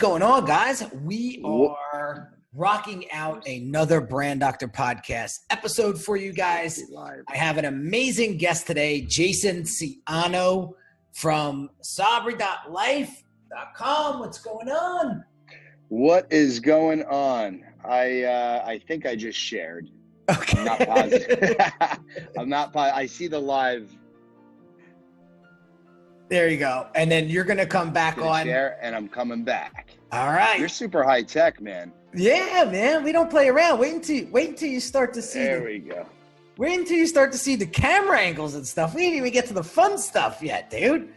going on, guys? We are rocking out another Brand Doctor podcast episode for you guys. I have an amazing guest today, Jayson Siano from Sabri.life.com. What's going on? What is going on? I think I just shared. Okay. I'm not positive. I'm not positive. I see the live. There you go. And then you're going to come back on. Share, and I'm coming back. All right. You're super high tech, man. Yeah, man. We don't play around. Wait until you start to see. There we go. Wait until you start to see the camera angles and stuff. We didn't even get to the fun stuff yet, dude.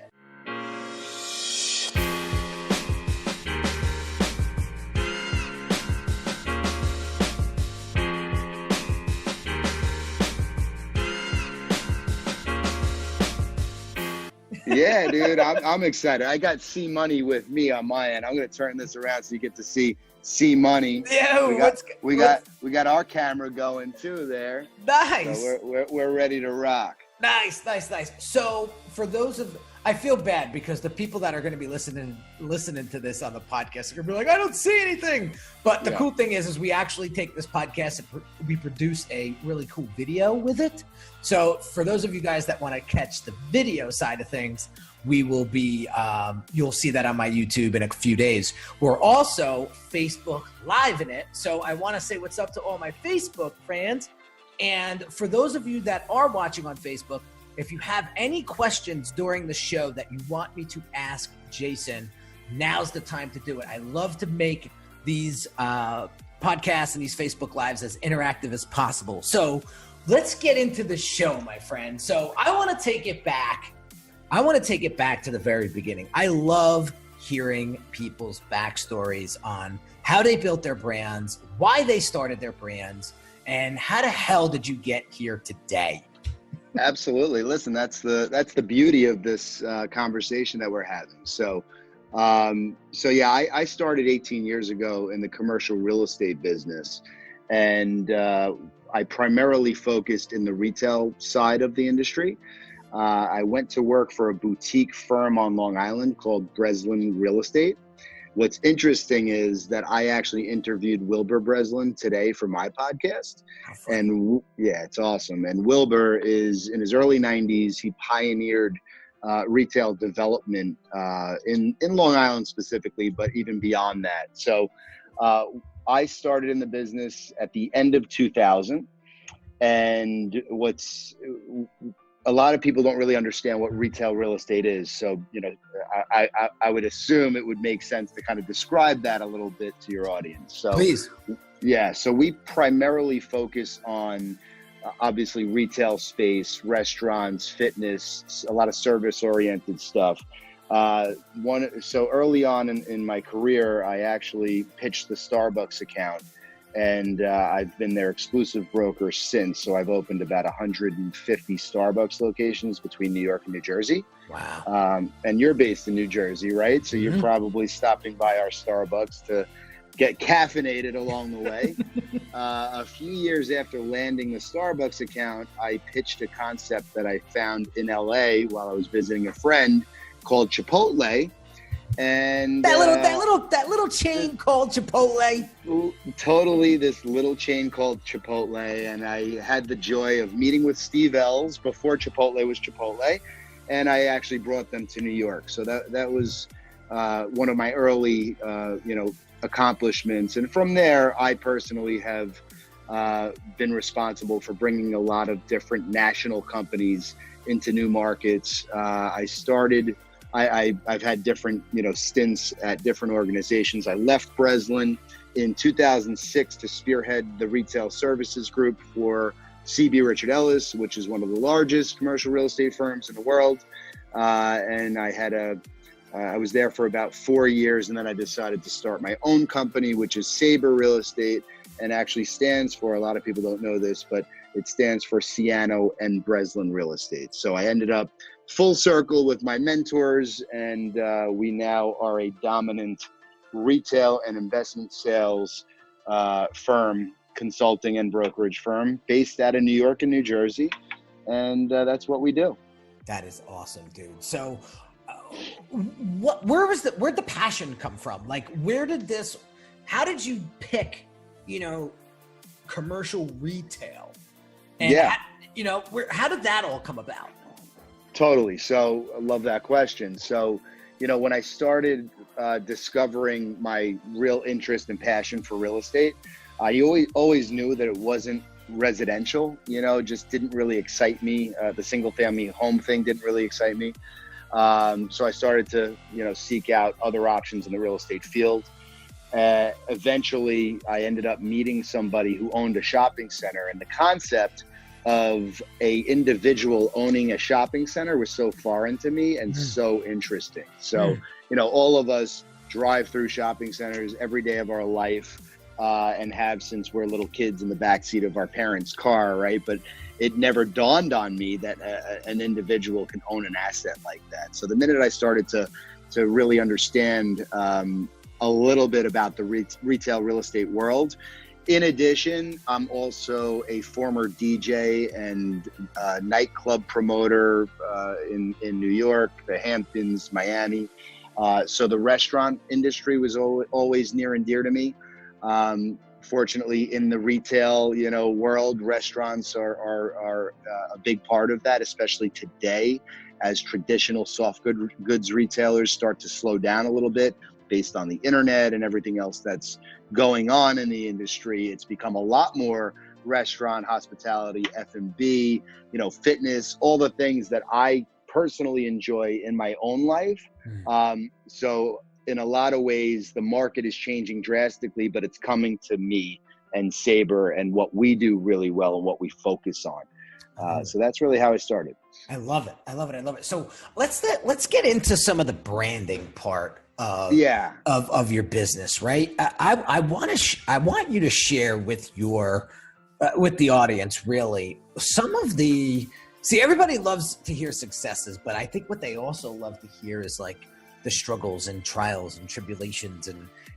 Yeah, dude, I'm excited. I got C Money with me on my end. I'm gonna turn this around so you get to see C Money. Yeah, we got our camera going too there. Nice. So we're ready to rock. Nice. So for those of, I feel bad because the people that are going to be listening to this on the podcast are going to be like, I don't see anything. But the cool thing is we actually take this podcast and we produce a really cool video with it. So for those of you guys that want to catch the video side of things, we will be, you'll see that on my YouTube in a few days. We're also Facebook Live in it. So I want to say what's up to all my Facebook fans. And for those of you that are watching on Facebook, if you have any questions during the show that you want me to ask Jayson, now's the time to do it. I love to make these podcasts and these Facebook Lives as interactive as possible. So let's get into the show, my friend. So I want to take it back. I want to take it back to the very beginning. I love hearing people's backstories on how they built their brands, why they started their brands, and how the hell did you get here today? Absolutely. Listen, that's the beauty of this conversation that we're having. So I started 18 years ago in the commercial real estate business, and I primarily focused in the retail side of the industry. I went to work for a boutique firm on Long Island called Breslin Real Estate. What's interesting is that I actually interviewed Wilbur Breslin today for my podcast. And yeah, it's awesome. And Wilbur is in his early 90s. He pioneered retail development in Long Island specifically, but even beyond that. So I started in the business at the end of 2000. And a lot of people don't really understand what retail real estate is. So, I would assume it would make sense to kind of describe that a little bit to your audience. So, please. Yeah. So we primarily focus on obviously retail space, restaurants, fitness, a lot of service oriented stuff. So early on in my career, I actually pitched the Starbucks account. And I've been their exclusive broker since. So I've opened about 150 Starbucks locations between New York and New Jersey. Wow. And you're based in New Jersey, right? So you're probably stopping by our Starbucks to get caffeinated along the way. A few years after landing the Starbucks account, I pitched a concept that I found in LA while I was visiting a friend called Chipotle. And that little chain called Chipotle. Totally, this little chain called Chipotle, and I had the joy of meeting with Steve Ells before Chipotle was Chipotle, and I actually brought them to New York. So that was one of my early accomplishments, and from there, I personally have been responsible for bringing a lot of different national companies into new markets. I've had different, stints at different organizations. I left Breslin in 2006 to spearhead the retail services group for CB Richard Ellis, which is one of the largest commercial real estate firms in the world. And I was there for about 4 years, and then I decided to start my own company, which is Sabre Real Estate, and actually stands for, a lot of people don't know this, but it stands for Siano and Breslin Real Estate. So I ended up full circle with my mentors, and we now are a dominant retail and investment sales firm, consulting and brokerage firm based out of New York and New Jersey. And that's what we do. That is awesome, dude. So where'd the passion come from? Like, how did you pick, commercial retail? And how did that all come about? Totally. So I love that question. So, when I started discovering my real interest and passion for real estate, I always knew that it wasn't residential, just didn't really excite me. The single family home thing didn't really excite me. So I started to, seek out other options in the real estate field. Eventually, I ended up meeting somebody who owned a shopping center, and the concept of a individual owning a shopping center was so foreign to me and so interesting. So, all of us drive through shopping centers every day of our life, and have since we're little kids in the backseat of our parents' car, right? But it never dawned on me that an individual can own an asset like that. So the minute I started to really understand a little bit about the retail real estate world, in addition, I'm also a former DJ and nightclub promoter in New York, the Hamptons, Miami. So the restaurant industry was always near and dear to me. Fortunately, in the retail, world, restaurants are a big part of that, especially today, as traditional soft goods retailers start to slow down a little bit based on the internet and everything else that's going on in the industry. It's become a lot more restaurant, hospitality, F&B, fitness, all the things that I personally enjoy in my own life. So in a lot of ways, the market is changing drastically, but it's coming to me and Sabre and what we do really well and what we focus on. So that's really how I started. I love it. So let's get into some of the branding part of your business, right? I want you to share with with the audience really some of everybody loves to hear successes, but I think what they also love to hear is like the struggles and trials and tribulations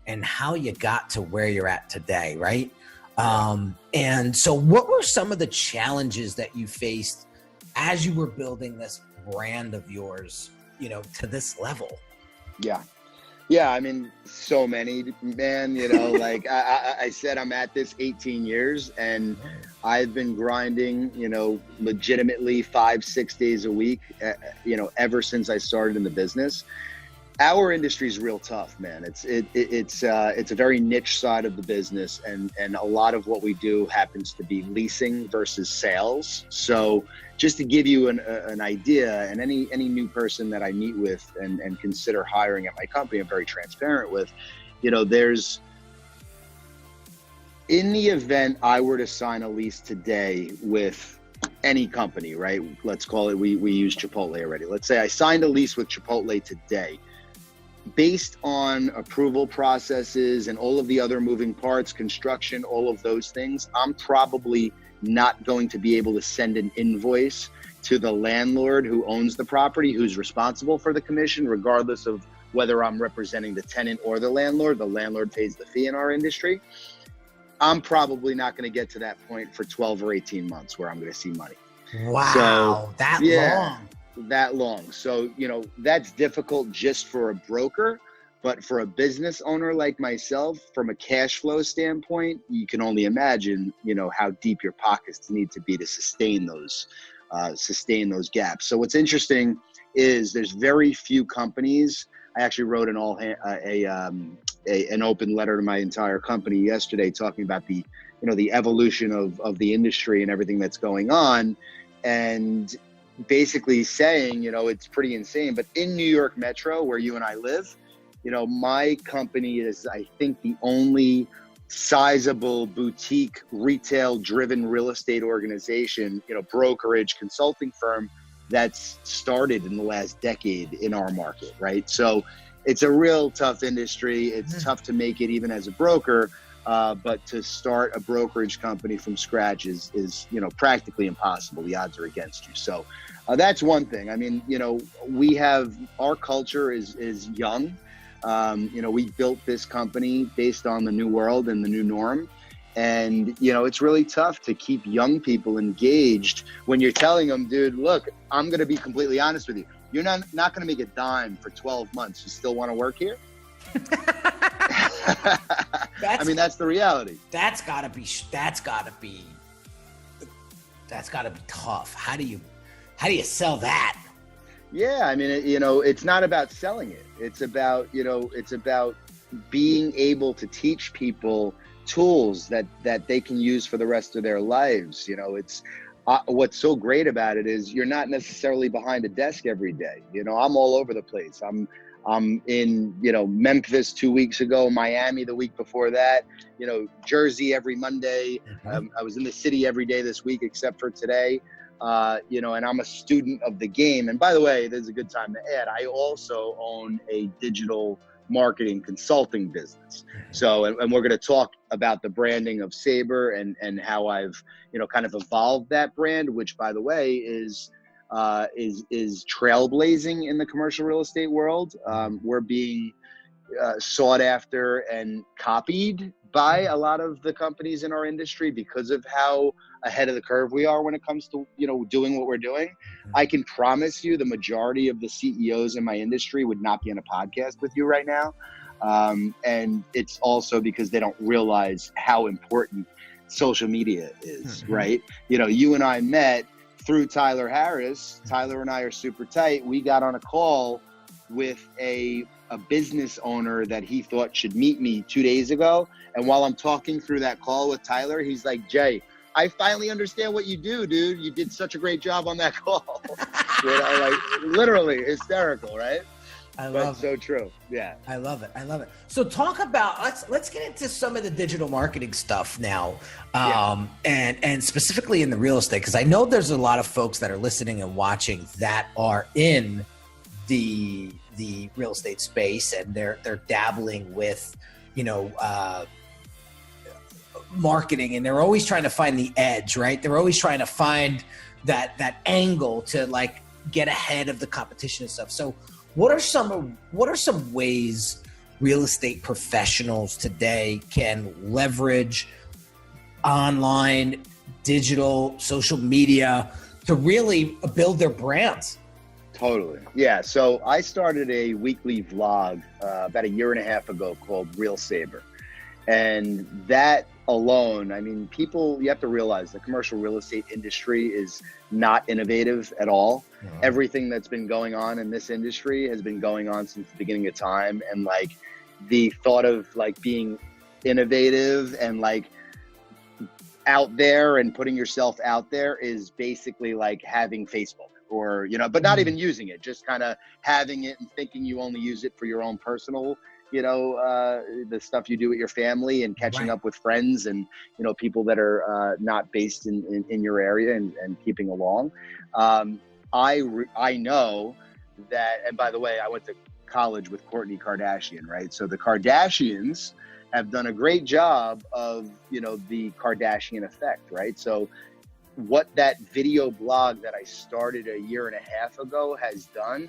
and how you got to where you're at today, right? And so what were some of the challenges that you faced as you were building this brand of yours, to this level? Yeah, I mean, so many, man, like I said, I'm at this 18 years and I've been grinding, legitimately 5-6 days a week, ever since I started in the business. Our industry is real tough, man. It's a very niche side of the business, and a lot of what we do happens to be leasing versus sales. So just to give you an idea, and any new person that I meet with and consider hiring at my company, I'm very transparent with, there's, in the event I were to sign a lease today with any company, right? Let's call it, we use Chipotle already. Let's say I signed a lease with Chipotle today. Based on approval processes and all of the other moving parts, construction, all of those things, I'm probably not going to be able to send an invoice to the landlord who owns the property, who's responsible for the commission, regardless of whether I'm representing the tenant or the landlord. The landlord pays the fee in our industry. I'm probably not going to get to that point for 12 or 18 months where I'm going to see money. Wow, that long. So, that's difficult just for a broker, but for a business owner like myself, from a cash flow standpoint, you can only imagine, how deep your pockets need to be to sustain those gaps. So what's interesting is there's very few companies. I actually wrote an open letter to my entire company yesterday talking about the evolution of the industry and everything that's going on, and basically saying, it's pretty insane. But in New York Metro, where you and I live, my company is, I think, the only sizable boutique retail driven real estate organization, brokerage consulting firm that's started in the last decade in our market, right? So it's a real tough industry. It's tough to make it even as a broker, but to start a brokerage company from scratch is practically impossible. The odds are against you. So that's one thing. I mean, our culture is young. We built this company based on the new world and the new norm. And, it's really tough to keep young people engaged when you're telling them, dude, look, I'm going to be completely honest with you. you're not going to make a dime for 12 months. You still want to work here? I mean, that's the reality. That's gotta be tough. How do you sell that? Yeah, I mean, it's not about selling it. It's about being able to teach people tools that they can use for the rest of their lives. It's what's so great about it is you're not necessarily behind a desk every day. I'm all over the place. I'm in, Memphis 2 weeks ago, Miami the week before that, Jersey every Monday. I was in the city every day this week, except for today. And I'm a student of the game. And by the way, this is a good time to add, I also own a digital marketing consulting business. So, and we're going to talk about the branding of Sabre and how I've, kind of evolved that brand, which by the way is trailblazing in the commercial real estate world. We're being sought after and copied by a lot of the companies in our industry because of how ahead of the curve we are when it comes to, doing what we're doing. I can promise you the majority of the CEOs in my industry would not be on a podcast with you right now. And it's also because they don't realize how important social media is, right? You and I met through Tyler Harris. Tyler and I are super tight. We got on a call with a business owner that he thought should meet me 2 days ago. And while I'm talking through that call with Tyler, he's like, Jay, I finally understand what you do, dude. You did such a great job on that call. Literally hysterical, right? I love it. So true. Yeah. I love it. So talk about, let's get into some of the digital marketing stuff now. And specifically in the real estate, because I know there's a lot of folks that are listening and watching that are in the real estate space, and they're dabbling with, marketing, and they're always trying to find the edge, right? They're always trying to find that angle to like get ahead of the competition and stuff. So what are some ways real estate professionals today can leverage online, digital, social media to really build their brands? Totally. Yeah. So I started a weekly vlog about 1.5 years ago called Real Sabre. And that alone, I mean, you have to realize the commercial real estate industry is not innovative at all. Everything that's been going on in this industry has been going on since the beginning of time. And like the thought of like being innovative and like out there and putting yourself out there is basically like having Facebook or, but not even using it, just kind of having it and thinking you only use it for your own personal, the stuff you do with your family and catching up with friends and, people that are not based in your area and keeping along. I know that, and by the way, I went to college with Kourtney Kardashian, right? So the Kardashians have done a great job of, the Kardashian effect, right? So what that video blog that I started 1.5 years ago has done,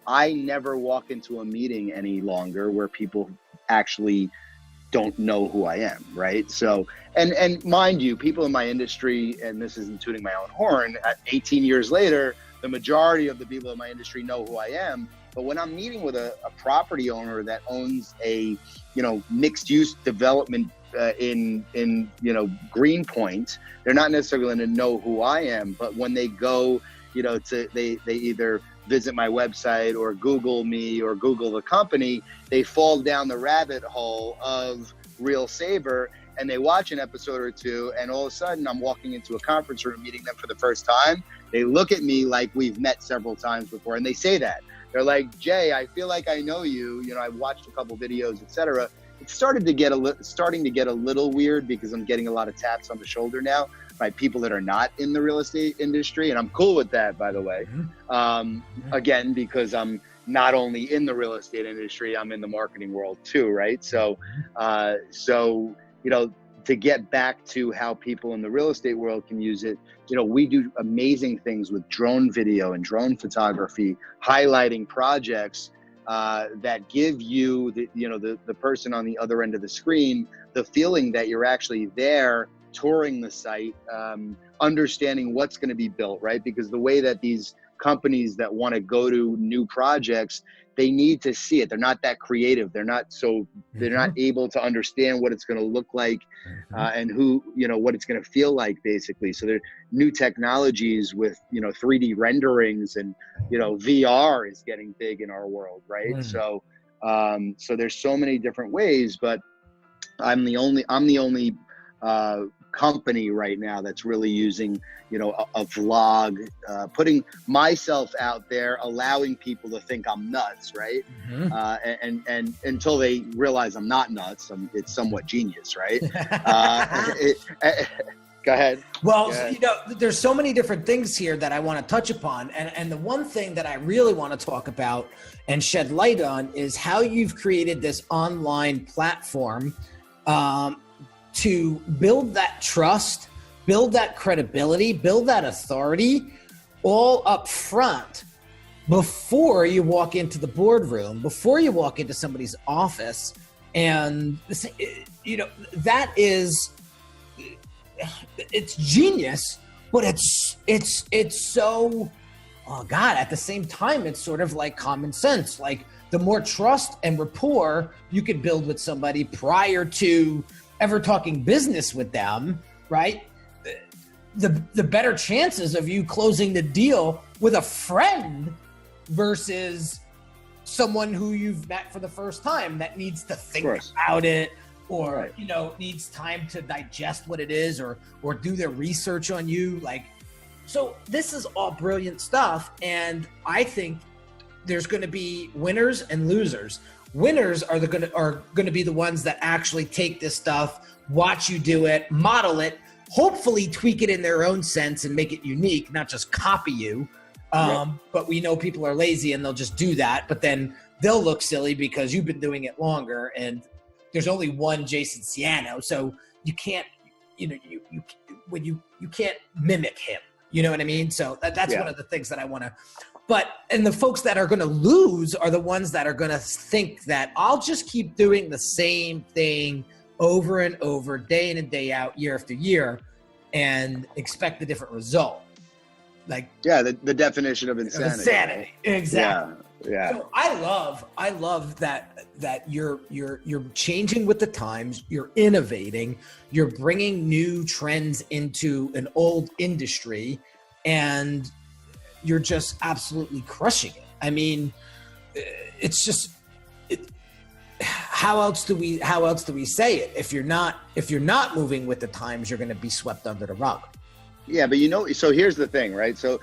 I never walk into a meeting any longer where people actually don't know who I am, right? So, and mind you, people in my industry, and this isn't tooting my own horn, 18 years later, the majority of the people in my industry know who I am. But when I'm meeting with a property owner that owns a, mixed use development in Greenpoint, they're not necessarily going to know who I am. But when they go, they either visit my website or Google me or Google the company, they fall down the rabbit hole of Real Sabre and they watch an episode or two, and all of a sudden I'm walking into a conference room meeting them for the first time. They look at me like we've met several times before, and they say that. They're like, Jay, I feel like I know you. I've watched a couple videos, etc. It's starting to get a little weird because I'm getting a lot of taps on the shoulder now by people that are not in the real estate industry, and I'm cool with that, by the way. Again, because I'm not only in the real estate industry, I'm in the marketing world too, right? So, to get back to how people in the real estate world can use it, we do amazing things with drone video and drone photography, highlighting projects that give you, the person on the other end of the screen, the feeling that you're actually there, touring the site, understanding what's going to be built, right? Because the way that these companies that want to go to new projects, they need to see it. They're not that creative. They're not able to understand what it's going to look like, and what it's going to feel like, basically. So there are new technologies with, 3D renderings, and, VR is getting big in our world. Right. So there's so many different ways, but I'm the only company right now that's really using, a vlog, putting myself out there, allowing people to think I'm nuts, right? And until they realize I'm not nuts, it's somewhat genius, right? Go ahead. Well, there's so many different things here that I want to touch upon. And the one thing that I really want to talk about and shed light on is how you've created this online platform to build that trust, build that credibility, build that authority all up front before you walk into the boardroom, before you walk into somebody's office. And, that is, it's genius, but it's so, oh God, at the same time, it's sort of like common sense. Like, the more trust and rapport you can build with somebody prior to ever talking business with them, right? The better chances of you closing the deal with a friend versus someone who you've met for the first time that needs to think about it, or, needs time to digest what it is, or do their research on you. Like, so this is all brilliant stuff. And I think there's going to be winners and losers. Winners are going to be the ones that actually take this stuff, watch you do it, model it, hopefully tweak it in their own sense and make it unique, not just copy you. But we know people are lazy and they'll just do that, but then they'll look silly because you've been doing it longer, and there's only one Jayson Siano, so you can't, you can't mimic him. You know what I mean? So that's one of the things that I want to. And the folks that are going to lose are the ones that are going to think that I'll just keep doing the same thing over and over, day in and day out, year after year, and expect a different result. Like, the definition of insanity. Insanity, exactly. Yeah. So I love that you're changing with the times, you're innovating, you're bringing new trends into an old industry, and you're just absolutely crushing it. I mean, it's just, how else do we say it? If you're not moving with the times, you're going to be swept under the rug. Yeah, but so here's the thing, right? So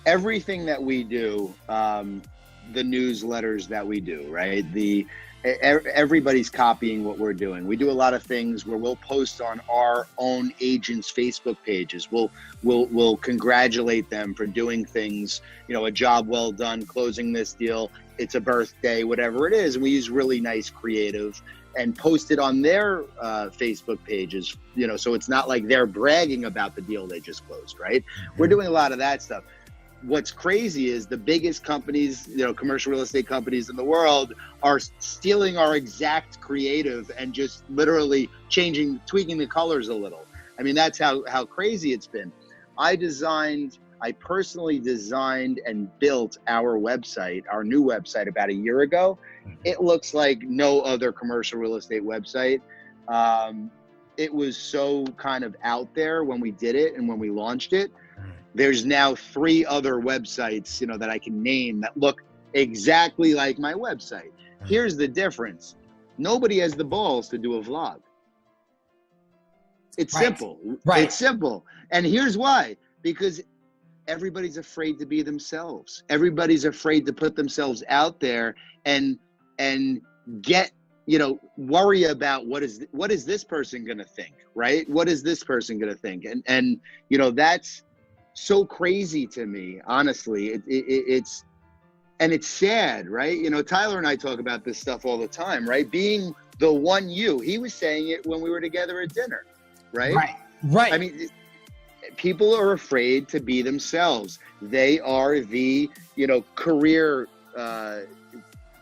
everything that we do, the newsletters that we do, right? Everybody's copying what we're doing. We do a lot of things where we'll post on our own agents' Facebook pages. We'll congratulate them for doing things, a job well done, closing this deal, it's a birthday, whatever it is. And we use really nice creative and post it on their Facebook pages, so it's not like they're bragging about the deal they just closed, right? We're doing a lot of that stuff. What's crazy is the biggest companies, commercial real estate companies in the world are stealing our exact creative and just literally tweaking the colors a little. I mean, that's how crazy it's been. I personally designed and built our website, our new website, about a year ago. It looks like no other commercial real estate website. It was so kind of out there when we did it and when we launched it. There's now 3 other websites, that I can name that look exactly like my website. Here's the difference. Nobody has the balls to do a vlog. It's simple. Right. It's simple. And here's why. Because everybody's afraid to be themselves. Everybody's afraid to put themselves out there and get, worry about what is this person going to think, right? What is this person going to think? And that's so crazy to me, honestly. It's sad, right? Tyler and I talk about this stuff all the time, right? Being the one you. He was saying it when we were together at dinner, right? Right. I mean, people are afraid to be themselves. They are the, career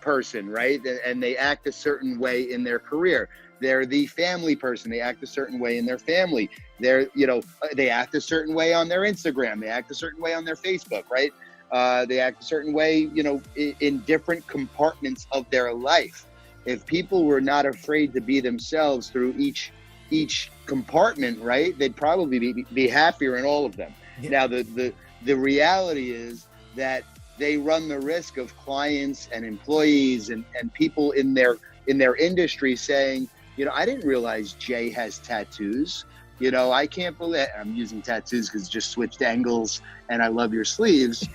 person, right? And they act a certain way in their career. They're the family person. They act a certain way in their family. They act a certain way on their Instagram. They act a certain way on their Facebook, right? They act a certain way, in different compartments of their life. If people were not afraid to be themselves through each compartment, right, they'd probably be happier in all of them. Yeah. Now, the reality is that they run the risk of clients and employees and people in their industry saying, I didn't realize Jay has tattoos. I can't believe it. I'm using tattoos because just switched angles and I love your sleeves.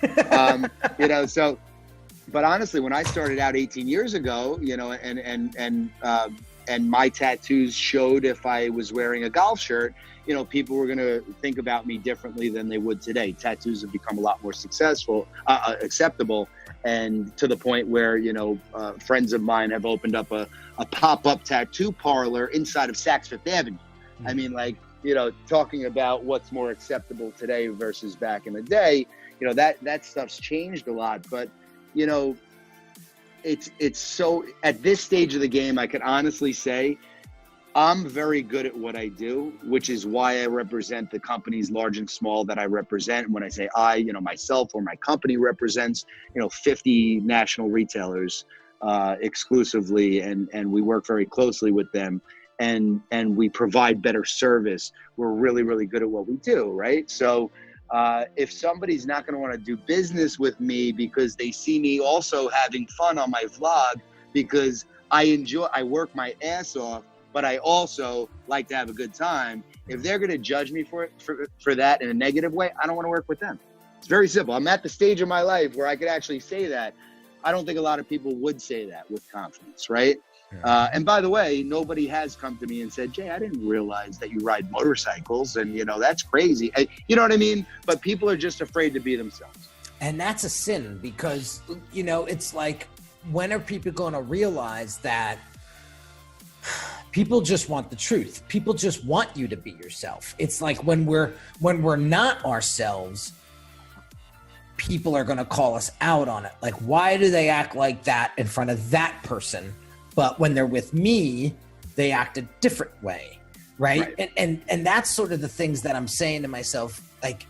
So, but honestly, when I started out 18 years ago, and my tattoos showed if I was wearing a golf shirt, people were going to think about me differently than they would today. Tattoos have become a lot more acceptable. And to the point where, friends of mine have opened up a pop-up tattoo parlor inside of Saks Fifth Avenue. Mm-hmm. I mean, talking about what's more acceptable today versus back in the day, that stuff's changed a lot. But, it's so, at this stage of the game, I can honestly say I'm very good at what I do, which is why I represent the companies large and small that I represent. And when I say I, myself or my company represents, 50 national retailers exclusively, and we work very closely with them. And we provide better service. We're really, really good at what we do, right? So if somebody's not going to want to do business with me because they see me also having fun on my vlog, because I work my ass off, but I also like to have a good time. If they're going to judge me for that in a negative way, I don't want to work with them. It's very simple. I'm at the stage of my life where I could actually say that. I don't think a lot of people would say that with confidence, right? And by the way, nobody has come to me and said, Jay, I didn't realize that you ride motorcycles, and that's crazy. You know what I mean? But people are just afraid to be themselves. And that's a sin, because, it's like, when are people going to realize that people just want the truth? People just want you to be yourself. It's like when we're not ourselves, people are going to call us out on it. Like, why do they act like that in front of that person? But when they're with me, they act a different way, right? And that's sort of the things that I'm saying to myself. Like,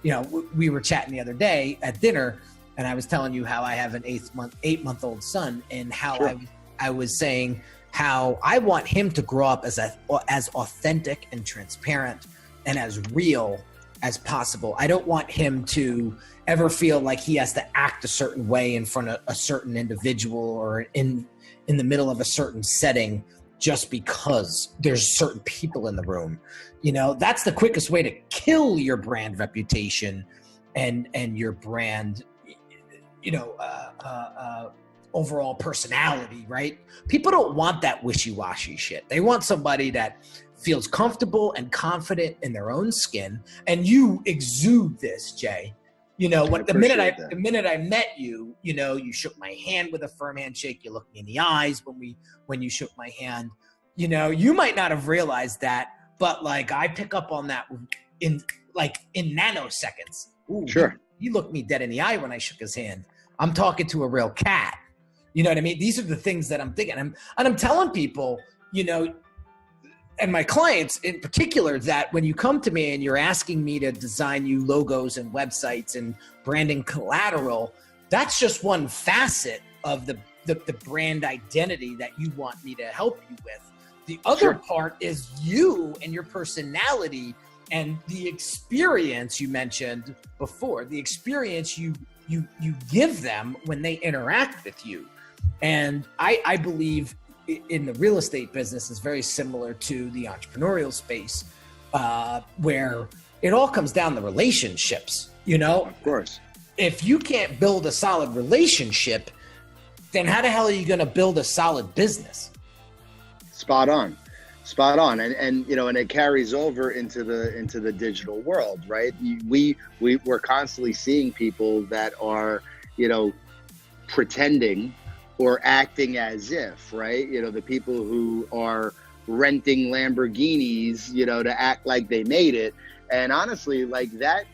we were chatting the other day at dinner, and I was telling you how I have an 8-month-old son, and how sure. I was saying how I want him to grow up as authentic and transparent and as real as possible. I don't want him to ever feel like he has to act a certain way in front of a certain individual or in the middle of a certain setting just because there's certain people in the room. That's the quickest way to kill your brand reputation and your brand, overall personality, right? People don't want that wishy-washy shit. They want somebody that feels comfortable and confident in their own skin. And you exude this, Jay. The minute I met you, you shook my hand with a firm handshake. You looked me in the eyes when you shook my hand. You might not have realized that, but I pick up on that in nanoseconds. Ooh, sure. He looked me dead in the eye when I shook his hand. I'm talking to a real cat. You know what I mean? These are the things that I'm thinking. I'm telling people, and my clients in particular, that when you come to me and you're asking me to design you logos and websites and branding collateral, that's just one facet of the brand identity that you want me to help you with. The other sure. part is you and your personality and the experience you mentioned before, the experience you give them when they interact with you. And I believe in the real estate business is very similar to the entrepreneurial space, where it all comes down to relationships, Of course. If you can't build a solid relationship, then how the hell are you going to build a solid business? Spot on. And it carries over into the digital world, right? We're constantly seeing people that are, pretending or acting as if, right? The people who are renting Lamborghinis, to act like they made it. And honestly, that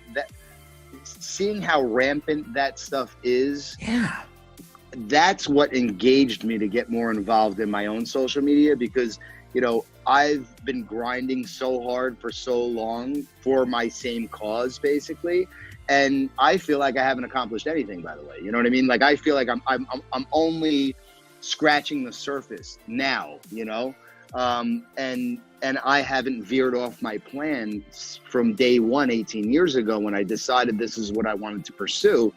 seeing how rampant that stuff is, yeah, that's what engaged me to get more involved in my own social media, because, I've been grinding so hard for so long for my same cause, basically. And I feel like I haven't accomplished anything, by the way. You know what I mean? Like, I feel like I'm only scratching the surface now, you know? And I haven't veered off my plan from day one, 18 years ago, when I decided this is what I wanted to pursue.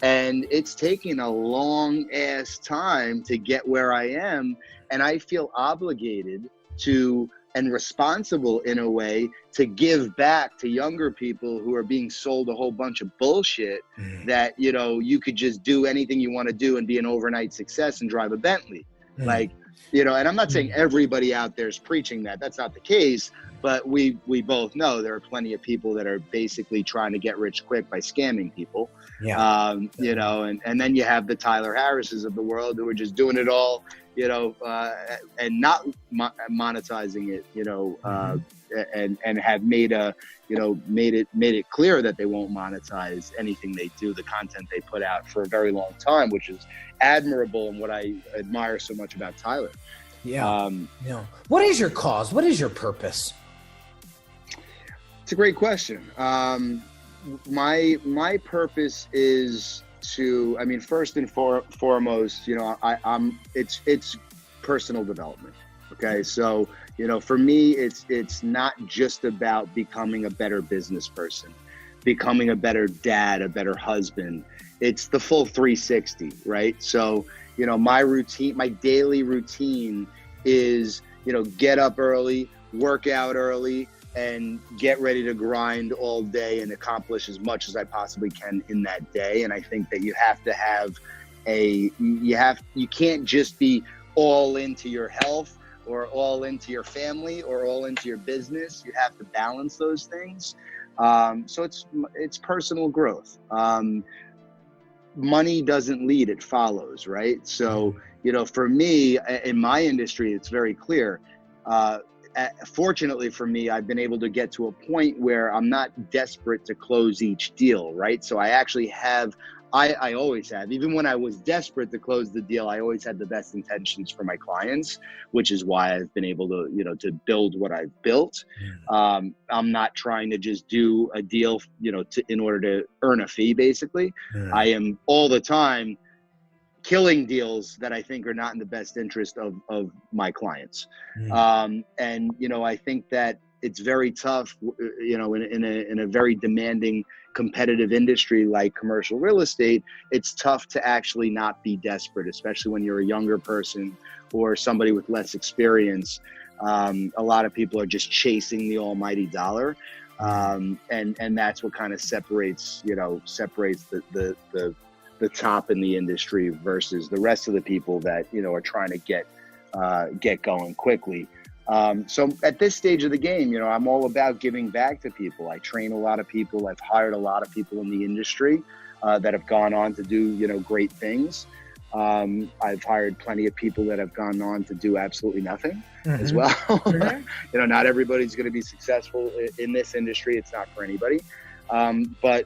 And it's taken a long ass time to get where I am. And I feel obligated to, and responsible in a way, to give back to younger people who are being sold a whole bunch of bullshit that, you know, you could just do anything you want to do and be an overnight success and drive a Bentley. Like, you know, and I'm not saying everybody out there is preaching that. That's not the case. But we both know there are plenty of people that are basically trying to get rich quick by scamming people. You know, and then you have the Tyler Harrises of the world who are just doing it all, you know, and not monetizing it, you know, and have made it clear that they won't monetize anything they do, the content they put out, for a very long time, which is admirable and what I admire so much about Tyler. What is your cause? What is your purpose? It's a great question. My purpose is to, I mean, first and foremost, you know, it's personal development. Okay. So, you know, for me, it's not just about becoming a better business person, becoming a better dad, a better husband. It's the full 360, right? So, you know, my daily routine is, you know, get up early, work out early, and get ready to grind all day and accomplish as much as I possibly can in that day. And I think that you have to have you can't just be all into your health or all into your family or all into your business. You have to balance those things. So it's personal growth. Money doesn't lead, it follows, right? So, you know, for me, in my industry, it's very clear. Fortunately for me, I've been able to get to a point where I'm not desperate to close each deal, right? So I actually have, I always have, even when I was desperate to close the deal, I always had the best intentions for my clients, which is why I've been able to, you know, to build what I've built. I'm not trying to just do a deal, you know, in order to earn a fee, basically. I am all the time killing deals that I think are not in the best interest of my clients. And, you know, I think that it's very tough, you know, in a very demanding, competitive industry like commercial real estate. It's tough to actually not be desperate, especially when you're a younger person or somebody with less experience. A lot of people are just chasing the almighty dollar. And that's what kind of separates the top in the industry versus the rest of the people that, you know, are trying to get going quickly. So at this stage of the game, you know, I'm all about giving back to people. I train a lot of people. I've hired a lot of people in the industry that have gone on to do, you know, great things. I've hired plenty of people that have gone on to do absolutely nothing as well. You know, not everybody's going to be successful in this industry. It's not for anybody. But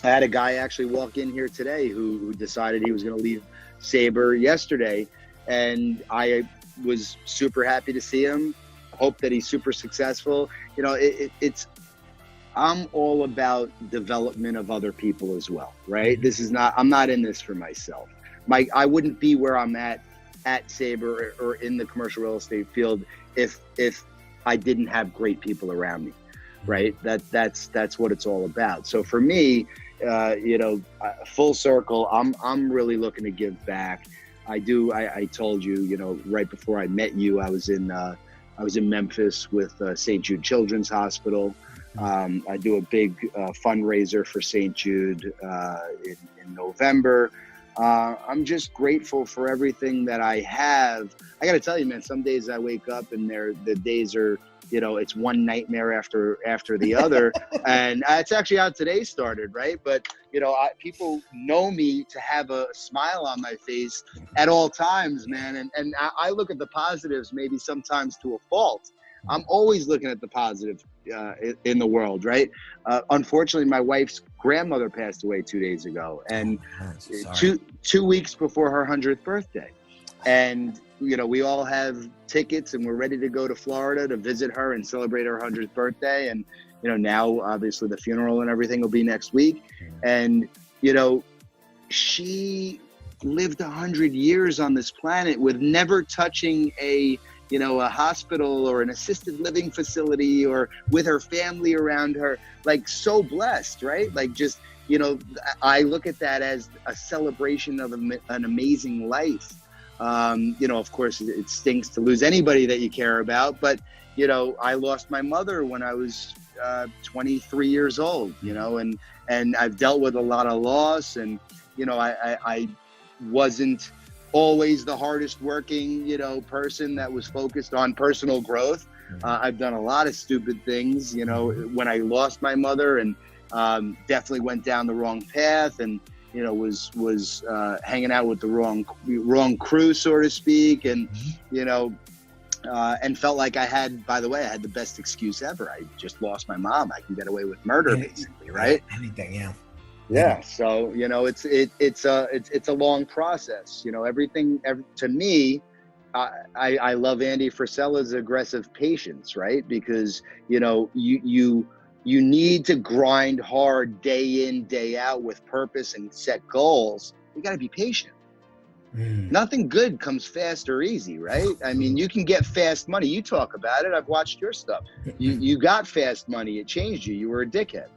I had a guy actually walk in here today who decided he was going to leave Sabre yesterday, and I was super happy to see him. Hope that he's super successful. You know, I'm all about development of other people as well, right? I'm not in this for myself. I wouldn't be where I'm at Sabre or in the commercial real estate field if I didn't have great people around me, right? That's what it's all about. So for me, you know, full circle, I'm really looking to give back. I told you, you know, right before I met you, I was in Memphis with St. Jude Children's Hospital. I do a big fundraiser for St. Jude in November. I'm just grateful for everything that I have. I got to tell you, man, some days I wake up and the days are, you know, it's one nightmare after the other. And it's actually how today started, right? But, you know, people know me to have a smile on my face at all times, man. And I look at the positives maybe sometimes to a fault. I'm always looking at the positive in the world, right? Unfortunately, my wife's grandmother passed away 2 days ago, and 2 weeks before her 100th birthday. And we all have tickets and we're ready to go to Florida to visit her and celebrate her 100th birthday. And, now obviously the funeral and everything will be next week. And, she lived 100 years on this planet with never touching a hospital or an assisted living facility, or with her family around her, like, so blessed, right? Like, just, I look at that as a celebration of an amazing life. Of course it stinks to lose anybody that you care about, but, I lost my mother when I was 23 years old, and I've dealt with a lot of loss, and, I wasn't always the hardest working, person that was focused on personal growth. I've done a lot of stupid things, when I lost my mother, and definitely went down the wrong path, and, was hanging out with the wrong crew, so to speak. And, and felt like I had the best excuse ever. I just lost my mom. I can get away with murder, basically, right? Anything, yeah. Yeah. So, it's a long process, everything to me. I love Andy Frisella's aggressive patience, right? Because, you need to grind hard day in, day out with purpose and set goals. You got to be patient. Nothing good comes fast or easy, right? I mean, you can get fast money. You talk about it. I've watched your stuff. You got fast money. It changed you. You were a dickhead.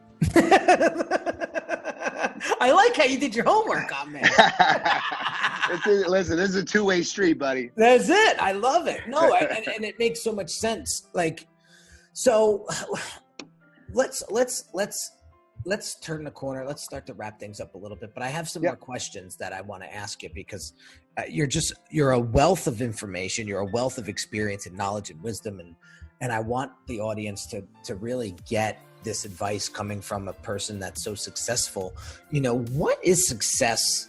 I like how you did your homework on me. Listen, this is a two-way street, buddy. That's it. I love it. No, and it makes so much sense. Like, so let's turn the corner. Let's start to wrap things up a little bit. But I have some more questions that I want to ask you, because you're a wealth of information. You're a wealth of experience and knowledge and wisdom, and I want the audience to really get this advice coming from a person that's so successful. What is success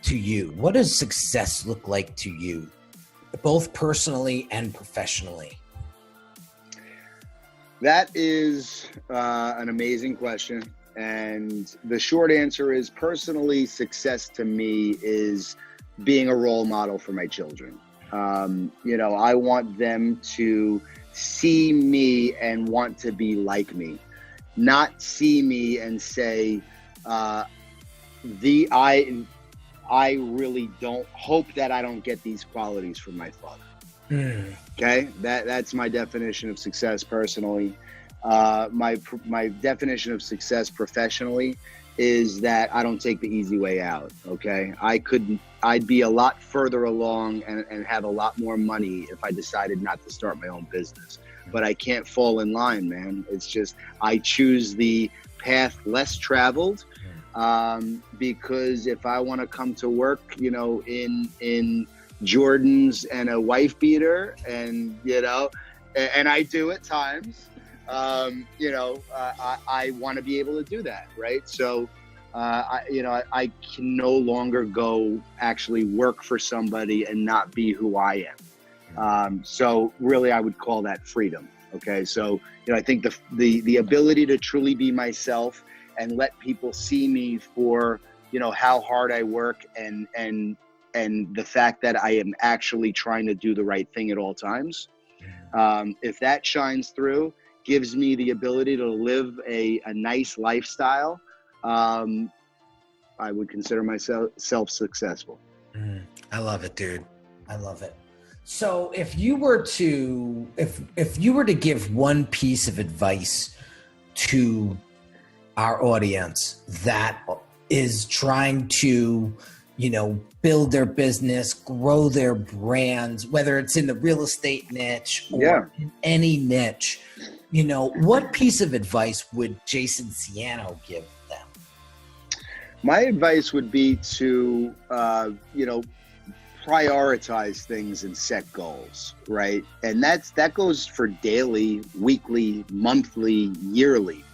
to you? What does success look like to you, both personally and professionally? That is an amazing question. And the short answer is, personally, success to me is being a role model for my children. I want them to see me and want to be like me, not see me and say, I really don't hope that I don't get these qualities from my father. Okay, that's my definition of success personally. My definition of success professionally is that I don't take the easy way out. Okay, I'd be a lot further along and have a lot more money if I decided not to start my own business. But I can't fall in line, man. It's just, I choose the path less traveled, because if I want to come to work, in Jordans and a wife beater, and and I do at times, I want to be able to do that, right? So I can no longer go actually work for somebody and not be who I am. So really, I would call that freedom. Okay, so I think the ability to truly be myself and let people see me for how hard I work, and the fact that I am actually trying to do the right thing at all times. If that shines through, gives me the ability to live a nice lifestyle, I would consider myself successful. I love it, dude. I love it. So if you were to give one piece of advice to our audience that is trying to, build their business, grow their brands, whether it's in the real estate niche or in any niche, what piece of advice would Jayson Siano give them? My advice would be to, prioritize things and set goals, right? And that goes for daily, weekly, monthly, yearly.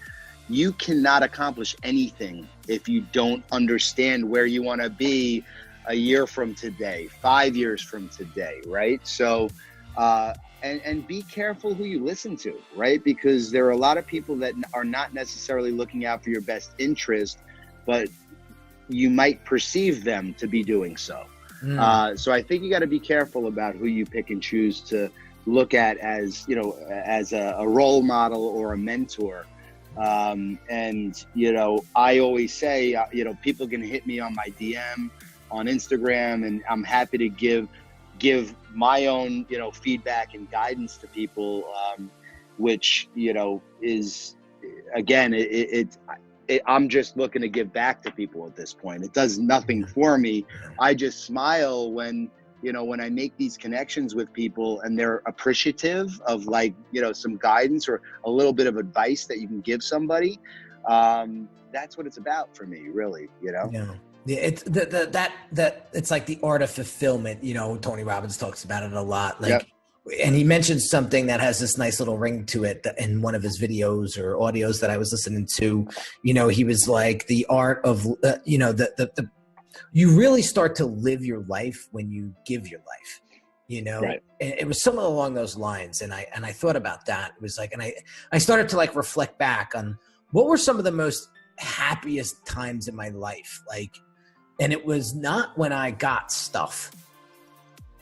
You cannot accomplish anything if you don't understand where you want to be a year from today, 5 years from today, right? So, and be careful who you listen to, right? Because there are a lot of people that are not necessarily looking out for your best interest, but you might perceive them to be doing so. So I think you got to be careful about who you pick and choose to look at as, you know, as a role model or a mentor. And, you know, I always say, you know, people can hit me on my DM on Instagram, and I'm happy to give my own, you know, feedback and guidance to people, which, you know, is, again, I'm just looking to give back to people at this point. It does nothing for me. I just smile when, you know, when I make these connections with people and they're appreciative of, like, you know, some guidance or a little bit of advice that you can give somebody. That's what it's about for me, really, you know? Yeah. It's it's like the art of fulfillment. You know, Tony Robbins talks about it a lot. Like, Yep. And he mentions something that has this nice little ring to it in one of his videos or audios that I was listening to. You know, he was like, the art of, you know, you really start to live your life when you give your life, you know. Right. And it was something along those lines. And I thought about that. It was like, and I started to like reflect back on what were some of the most happiest times in my life. Like, and it was not when I got stuff.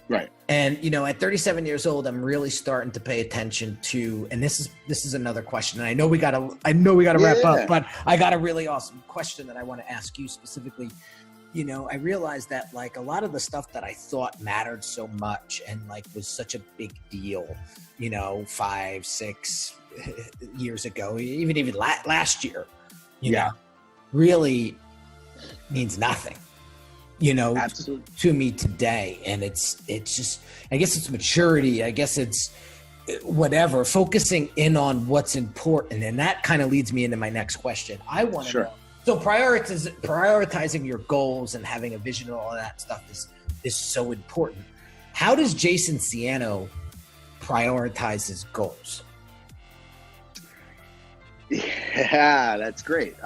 Right. And, you know, at 37 years old, I'm really starting to pay attention to, and this is another question. And I know we gotta wrap up, but I got a really awesome question that I want to ask you specifically. You know, I realized that, like, a lot of the stuff that I thought mattered so much and, like, was such a big deal, you know, 5-6 years ago, even last year, you know, really means nothing, you know, to me today. And it's just, I guess it's maturity. I guess it's whatever, focusing in on what's important. And that kind of leads me into my next question. I want to know. So prioritizing your goals and having a vision and all of that stuff is so important. How does Jayson Siano prioritize his goals? Yeah, that's great.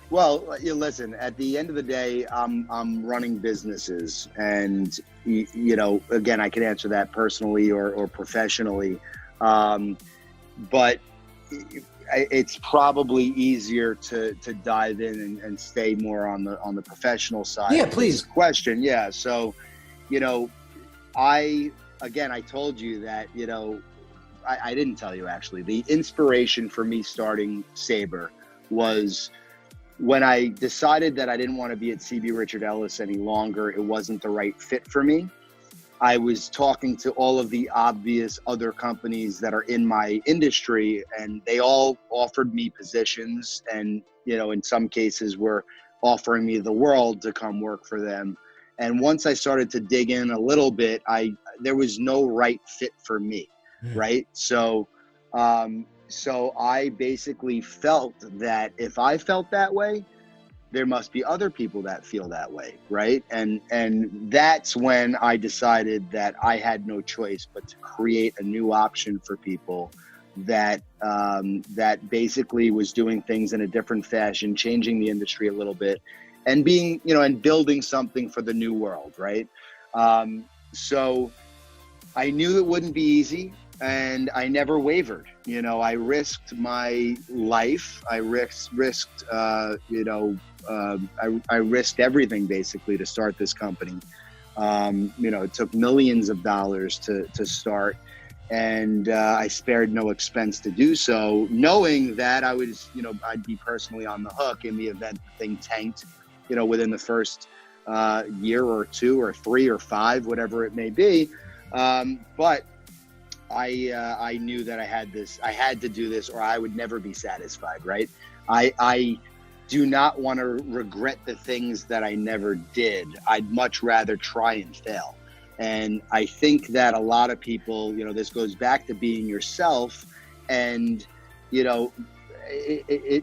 Well, you listen, at the end of the day, I'm running businesses, and, you know, again, I can answer that personally or professionally. But it's probably easier to dive in and stay more on the professional side. Yeah, of please. This question. Yeah. So, you know, I told you that, you know, I didn't tell you, actually. The inspiration for me starting Sabre was when I decided that I didn't want to be at CB Richard Ellis any longer. It wasn't the right fit for me. I was talking to all of the obvious other companies that are in my industry, and they all offered me positions, and, you know, in some cases were offering me the world to come work for them. And once I started to dig in a little bit, there was no right fit for me. Right. So I basically felt that if I felt that way, there must be other people that feel that way. Right. And that's when I decided that I had no choice but to create a new option for people that basically was doing things in a different fashion, changing the industry a little bit, and being, you know, and building something for the new world. Right. So I knew it wouldn't be easy. And I never wavered. You know, I risked my life. I risked, you know, I risked everything basically to start this company. You know, it took millions of dollars to start, and I spared no expense to do so, knowing that I was, you know, I'd be personally on the hook in the event the thing tanked, you know, within the first year or 2 or 3 or 5, whatever it may be. But I knew that I had to do this, or I would never be satisfied, right? I do not want to regret the things that I never did. I'd much rather try and fail. And I think that a lot of people, you know, this goes back to being yourself, and, you know,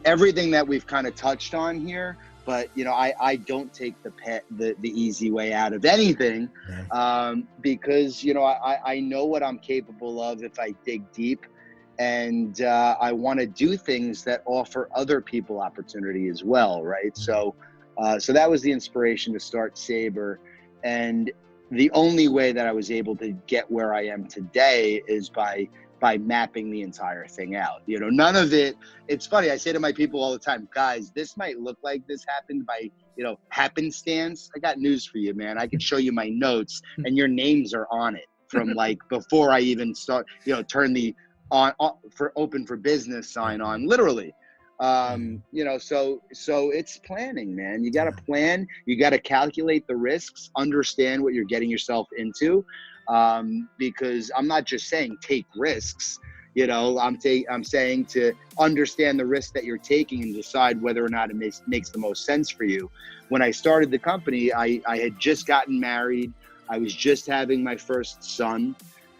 everything that we've kind of touched on here. But, you know, I don't take the easy way out of anything, because, you know, I know what I'm capable of if I dig deep, and I want to do things that offer other people opportunity as well, right? So that was the inspiration to start Sabre. And the only way that I was able to get where I am today is by mapping the entire thing out. You know, none of it, it's funny. I say to my people all the time, guys, this might look like this happened by, you know, happenstance. I got news for you, man. I can show you my notes and your names are on it from like before I even start, you know, turn the on for open for business sign on, literally. You know, so it's planning, man. You got to plan, you got to calculate the risks, understand what you're getting yourself into. Because I'm not just saying take risks, you know, I'm saying to understand the risk that you're taking and decide whether or not it makes the most sense for you. When I started the company, I had just gotten married. I was just having my first son.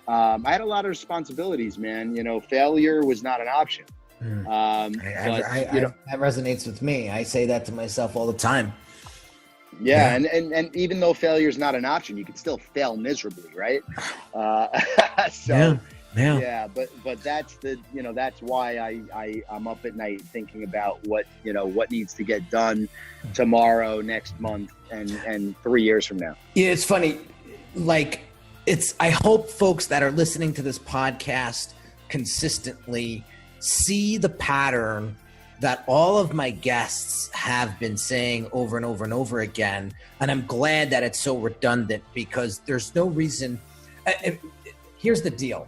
I had a lot of responsibilities, man. You know, failure was not an option. That resonates with me. I say that to myself all the time. Yeah, and even though failure is not an option, you can still fail miserably, right? Yeah, but that's the, you know, that's why I'm up at night thinking about what needs to get done tomorrow, next month, and 3 years from now. Yeah, it's funny. Like, I hope folks that are listening to this podcast consistently see the pattern that all of my guests have been saying over and over and over again. And I'm glad that it's so redundant, because there's no reason. Here's the deal.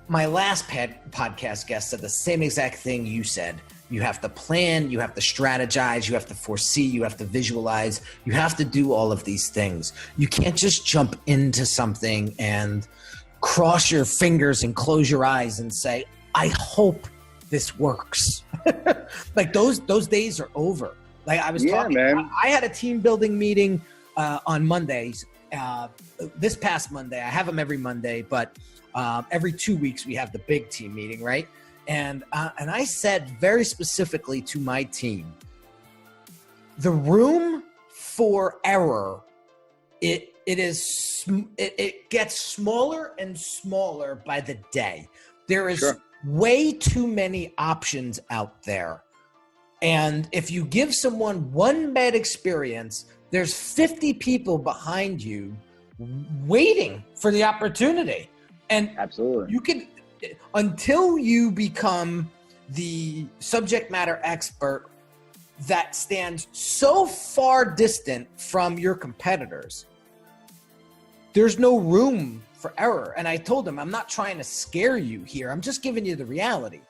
My last podcast guest said the same exact thing you said. You have to plan, you have to strategize, you have to foresee, you have to visualize, you have to do all of these things. You can't just jump into something and cross your fingers and close your eyes and say, I hope this works. Like those days are over. Like I was talking, man. I had a team building meeting on Mondays. This past Monday, I have them every Monday, but every 2 weeks we have the big team meeting, right? And I said very specifically to my team, the room for error, it gets smaller and smaller by the day. There is way too many options out there. And if you give someone one bad experience, there's 50 people behind you waiting for the opportunity. And absolutely, you can, until you become the subject matter expert that stands so far distant from your competitors, there's no room for error. And I told them, I'm not trying to scare you here. I'm just giving you the reality.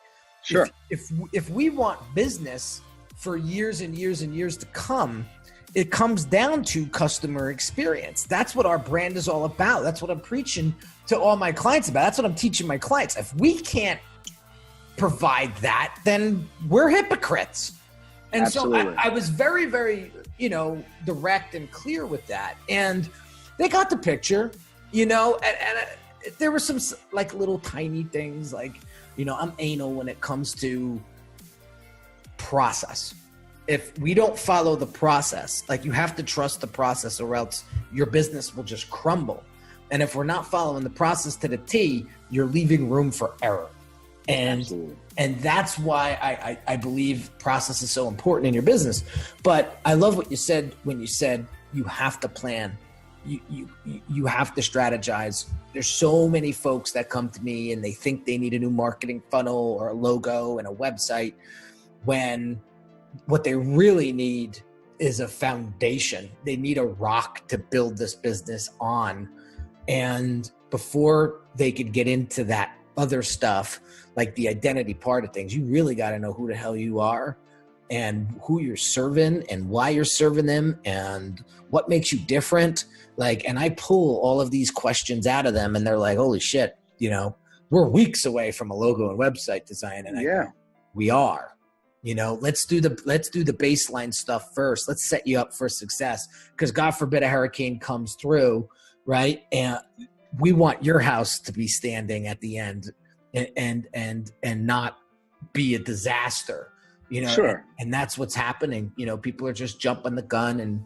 Sure. If we want business for years and years and years to come, it comes down to customer experience. That's what our brand is all about. That's what I'm preaching to all my clients about. That's what I'm teaching my clients. If we can't provide that, then we're hypocrites. And absolutely. So I was very, very, direct and clear with that. And they got the picture, and there were some like little tiny things like, I'm anal when it comes to process. If we don't follow the process, like you have to trust the process or else your business will just crumble. And if we're not following the process to the T, you're leaving room for error. And that's why I believe process is so important in your business. But I love what you said when you said you have to plan. You have to strategize. There's so many folks that come to me and they think they need a new marketing funnel or a logo and a website, when what they really need is a foundation. They need a rock to build this business on. And before they could get into that other stuff, like the identity part of things, you really got to know who the hell you are and who you're serving and why you're serving them and what makes you different. And I pull all of these questions out of them and they're like, holy shit, we're weeks away from a logo and website design. And we are. Let's do the baseline stuff first. Let's set you up for success, because God forbid a hurricane comes through, right? And we want your house to be standing at the end and not be a disaster, Sure. And that's what's happening. People are just jumping the gun, and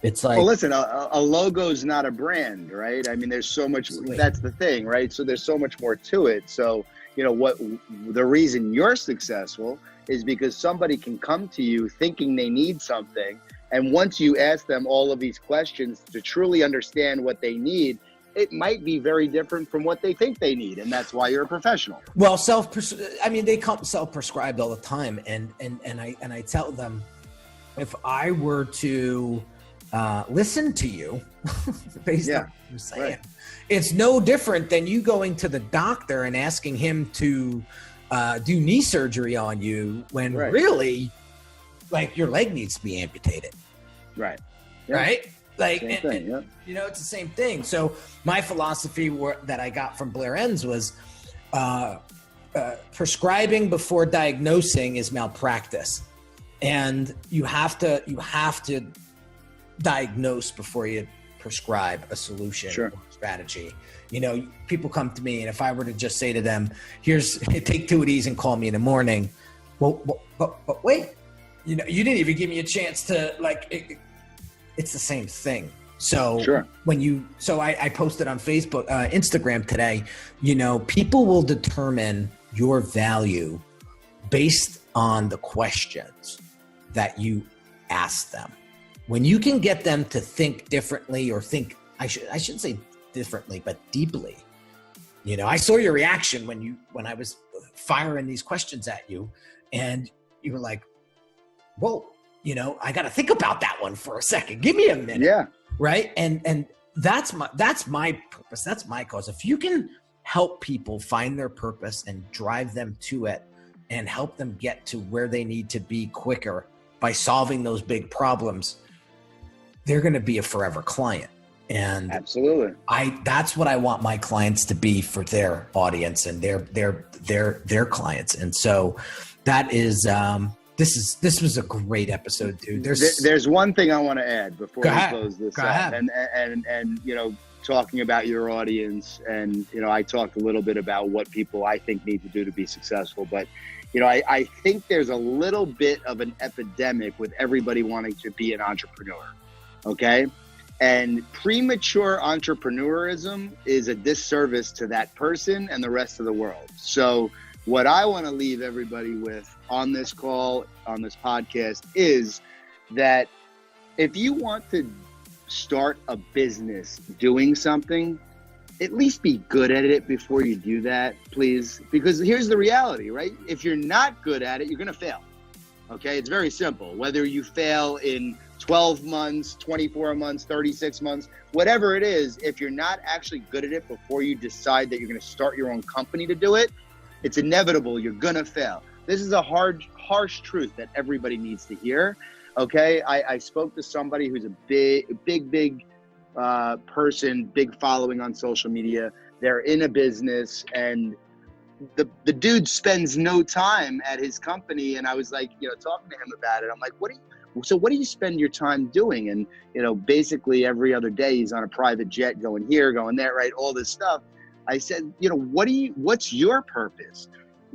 it's like, well, listen, a logo is not a brand, right? I mean, there's so much, that's the thing, right? So there's so much more to it. So, what the reason you're successful is because somebody can come to you thinking they need something And once you ask them all of these questions to truly understand what they need, it might be very different from what they think they need. And that's why you're a professional. Well, they come self-prescribed all the time. And I tell them, if I were to listen to you based on what you're saying, right, it's no different than you going to the doctor and asking him to do knee surgery on you when really, like, your leg needs to be amputated. Right. Yeah. Right. Like, thing, you know, it's the same thing. So my philosophy that I got from Blair Enns was prescribing before diagnosing is malpractice. And you have to diagnose before you prescribe a solution or strategy. You know, people come to me, and if I were to just say to them, take 2 of these and call me in the morning. Well, but wait, you know, you didn't even give me a chance to, like, it's the same thing. So I posted on Facebook, Instagram today, you know, people will determine your value based on the questions that you ask them. When you can get them to think differently, or think, I shouldn't say differently, but deeply. You know, I saw your reaction when I was firing these questions at you, and you were like, whoa, you know, I got to think about that one for a second. Give me a minute. Yeah. Right. And that's my purpose. That's my cause. If you can help people find their purpose and drive them to it and help them get to where they need to be quicker by solving those big problems, they're going to be a forever client. And absolutely, that's what I want my clients to be for their audience and their clients. And so that is, this was a great episode, dude. There's one thing I want to add before we close this up, and you know, talking about your audience, and you know, I talked a little bit about what people I think need to do to be successful, but you know, I think there's a little bit of an epidemic with everybody wanting to be an entrepreneur. Okay. And premature entrepreneurism is a disservice to that person and the rest of the world. So what I want to leave everybody with on this call, on this podcast, is that if you want to start a business doing something, at least be good at it before you do that, please. Because here's the reality, right? If you're not good at it, you're going to fail. Okay. It's very simple. Whether you fail in 12 months, 24 months, 36 months, whatever it is, if you're not actually good at it before you decide that you're going to start your own company to do it, it's inevitable. You're going to fail. This is a harsh truth that everybody needs to hear. Okay. I spoke to somebody who's a big person, big following on social media. They're in a business, and the dude spends no time at his company. And I was like, you know, talking to him about it. I'm like, what do you spend your time doing? And, you know, basically every other day he's on a private jet going here, going there, right? All this stuff. I said, you know, what's your purpose?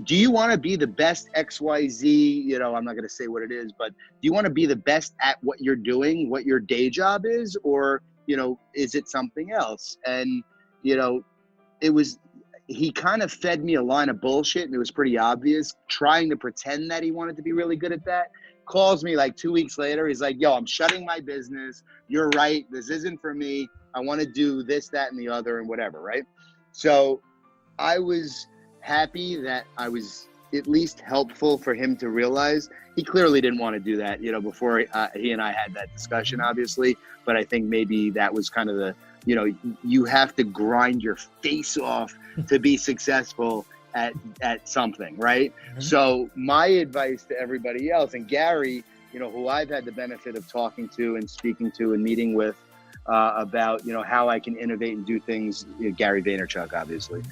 Do you want to be the best XYZ? You know, I'm not going to say what it is, but do you want to be the best at what you're doing, what your day job is? Or, you know, is it something else? And, you know, he kind of fed me a line of bullshit, and it was pretty obvious, trying to pretend that he wanted to be really good at that. Calls me like 2 weeks later. He's like, yo, I'm shutting my business. You're right. This isn't for me. I want to do this, that, and the other, and whatever, right? So I was happy that I was at least helpful for him to realize. He clearly didn't want to do that, you know, before he and I had that discussion, obviously. But I think maybe that was kind of the, you know, you have to grind your face off to be successful at something, right? Mm-hmm. So my advice to everybody else, and Gary, you know, who I've had the benefit of talking to and speaking to and meeting with about, you know, how I can innovate and do things, you know, Gary Vaynerchuk, obviously,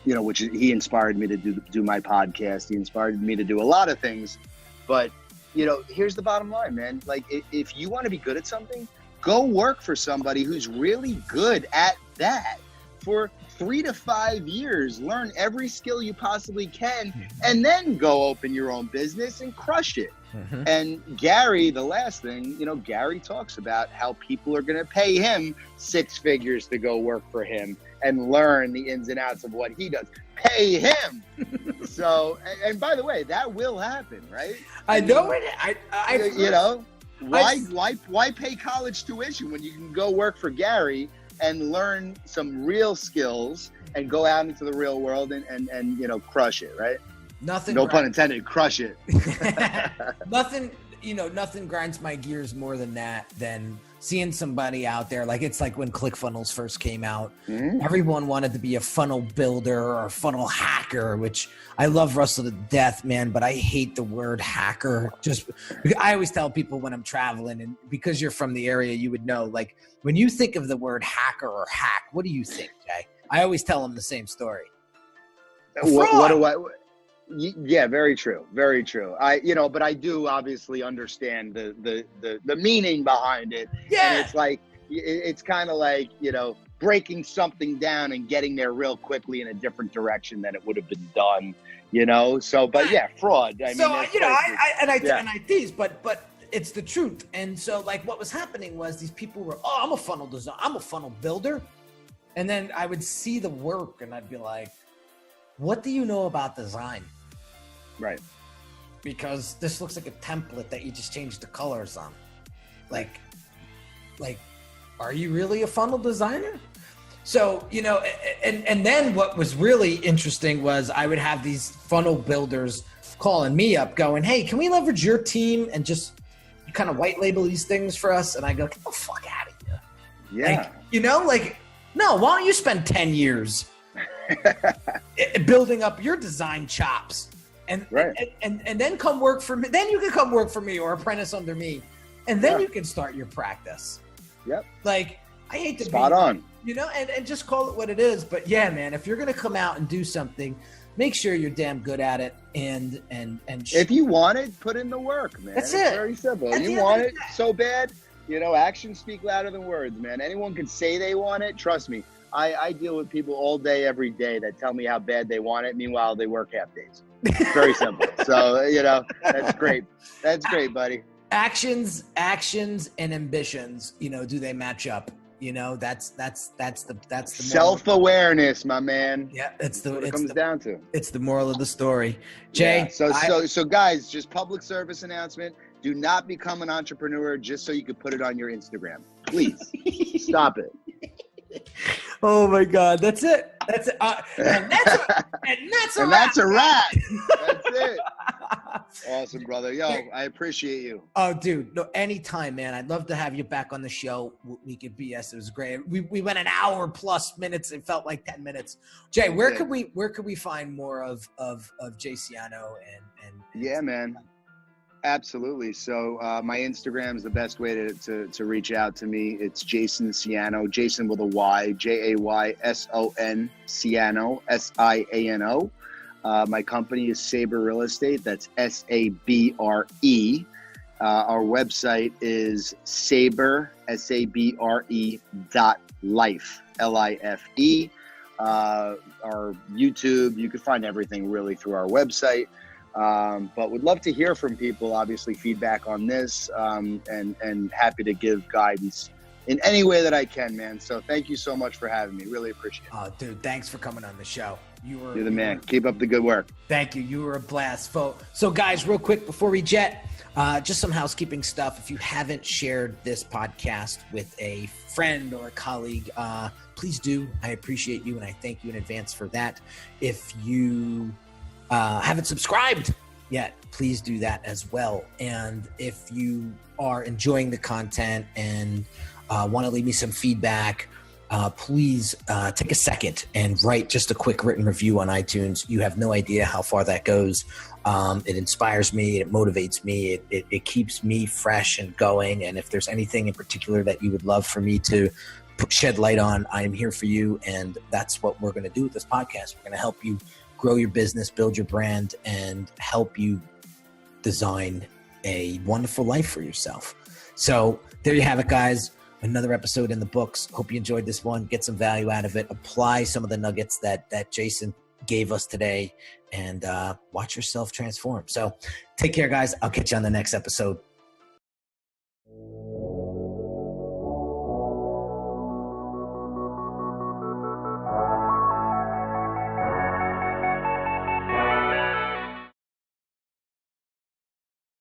you know, which he inspired me to do my podcast. He inspired me to do a lot of things. But, you know, here's the bottom line, man. Like, if you want to be good at something, go work for somebody who's really good at that for 3 to 5 years. Learn every skill you possibly can, and then go open your own business and crush it. Mm-hmm. And Gary, the last thing, you know, Gary talks about how people are going to pay him 6 figures to go work for him and learn the ins and outs of what he does. Pay him. So, and by the way, that will happen, right? I know it. You know, Why pay college tuition when you can go work for Gary and learn some real skills and go out into the real world and crush it, right? Nothing. No pun intended. Crush it. Nothing grinds my gears more than that, than seeing somebody out there. Like, it's like when ClickFunnels first came out, everyone wanted to be a funnel builder or a funnel hacker, which I love Russell to death, man, but I hate the word hacker. I always tell people when I'm traveling, and because you're from the area, you would know, like, when you think of the word hacker or hack, what do you think, Jay? I always tell them the same story. What do I? Yeah, very true. Very true. But I do obviously understand the meaning behind it. Yeah. And it's kind of like, breaking something down and getting there real quickly in a different direction than it would have been done, So, but yeah, fraud. I tease, but it's the truth. And so, like, what was happening was these people were, I'm a funnel designer, I'm a funnel builder. And then I would see the work and I'd be like, what do you know about design? Right. Because this looks like a template that you just changed the colors on. Like, are you really a funnel designer? So, and then what was really interesting was I would have these funnel builders calling me up going, hey, can we leverage your team and just kind of white label these things for us? And I go, get the fuck out of here. Yeah. No, why don't you spend 10 years building up your design chops and then come work for me. Then you can come work for me or apprentice under me. And then you can start your practice. Yep. Like, I hate to spot on, and just call it what it is. But yeah, man, if you're going to come out and do something, make sure you're damn good at it. And if you want it, put in the work, man. That's it's it. Very simple. You want it so bad, actions speak louder than words, man. Anyone can say they want it. Trust me. I deal with people all day, every day that tell me how bad they want it. Meanwhile, they work half days. It's very simple. So, that's great. That's great, buddy. Actions and ambitions, do they match up? That's the self-awareness, my man. Yeah, that's what it comes down to. It's the moral of the story. Jay. Yeah, so guys, just public service announcement. Do not become an entrepreneur just so you could put it on your Instagram. Please stop it. Oh my God, that's it. That's it. And that's a wrap. That's it. Awesome, brother. Yo, I appreciate you. Oh, dude, no, anytime, man. I'd love to have you back on the show. We could BS. It was great. We went an hour plus minutes. It felt like 10 minutes. Jay, where could we find more of Jay Siano and yeah, man. Absolutely. So my Instagram is the best way to reach out to me. It's Jayson Siano, Jayson with a Y, Jayson Siano, Siano. My company is Sabre Real Estate. That's Sabre. Our website is Sabre, Sabre.life, Life. Our YouTube, you can find everything really through our website. But would love to hear from people, obviously feedback on this, and happy to give guidance in any way that I can, man. So thank you so much for having me. Really appreciate it. Oh, dude, thanks for coming on the show. You're the man. Keep up the good work. Thank you. You were a blast. So guys, real quick before we jet, just some housekeeping stuff. If you haven't shared this podcast with a friend or a colleague, please do. I appreciate you and I thank you in advance for that. If you haven't subscribed yet, please do that as well. And if you are enjoying the content and want to leave me some feedback, please take a second and write just a quick written review on iTunes. You have no idea how far that goes. It inspires me. It motivates me. It keeps me fresh and going. And if there's anything in particular that you would love for me to shed light on, I am here for you. And that's what we're going to do with this podcast. We're going to help you grow your business, build your brand, and help you design a wonderful life for yourself. So there you have it, guys. Another episode in the books. Hope you enjoyed this one. Get some value out of it. Apply some of the nuggets that Jayson gave us today and watch yourself transform. So take care, guys. I'll catch you on the next episode.